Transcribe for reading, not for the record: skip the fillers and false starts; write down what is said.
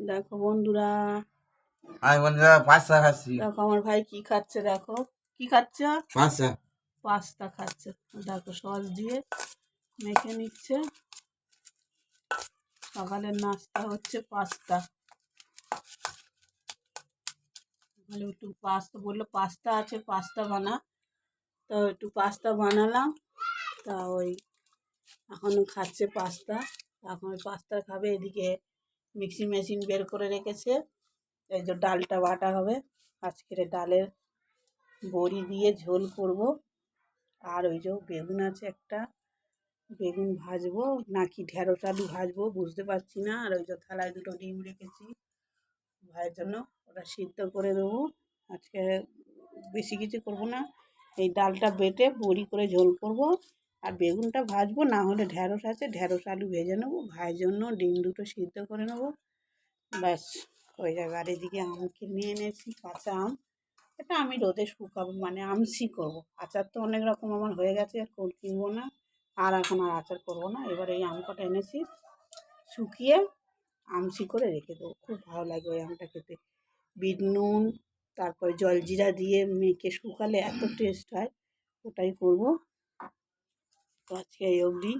দেখো বন্ধুরা, আমি বন্ধুরা পাস্তা খাচ্ছি। দেখো আমার ভাই কি খাচ্ছে। দেখো কি খাচ্ছে, পাস্তা। পাস্তা খাচ্ছে। দেখো সস দিয়ে মেখে নিচ্ছে। সকালের নাস্তা হচ্ছে পাস্তা। একটু পাস্তা বললো, পাস্তা আছে, পাস্তা বানা। তো একটু পাস্তা বানালাম। তা ওই এখনও খাচ্ছে পাস্তা। এখন ওই পাস্তা খাবে। এদিকে মিক্সি মেশিন বের করে রেখেছে। এই যে ডালটা বাটা হবে। আজকের ডালের বড়ি দিয়ে ঝোল করব। আর ওই যে বেগুন আছে একটা, বেগুন ভাজবো নাকি ঢেঁড়স আলু ভাজবো বুঝতে পারছি না। আর ওই যে থালায় দুটো ডিম রেখেছি ভাইয়ের জন্য, ওটা সিদ্ধ করে দেবো। আজকে বেশি কিছু করব না, এই ডালটা বেটে বড়ি করে ঝোল করব। আর বেগুনটা ভাজবো, না হলে ঢেঁড়স আছে, ঢেঁড়স আলু ভেজে নেবো। ভাইয়ের জন্য ডিম দুটো সিদ্ধ করে নেবো, ব্যাস হয়ে যাবে। আর এদিকে আম কিনে এনেছি, কাঁচা আম। এটা আমি রোদে শুকাবো, মানে আমসি করব। আচার তো অনেক রকম আমার হয়ে গেছে, আর কিনবো না। আর এখন আর আচার করবো না। এবার এই আম কটা এনেছি, শুকিয়ে আমসি করে রেখে দেবো। খুব ভালো লাগে ওই আমটা খেতে। বিট নুন, তারপরে জলজিরা দিয়ে মেখে শুকালে এত টেস্ট হয়, ওটাই করবো। তো আজকে এই অবধি।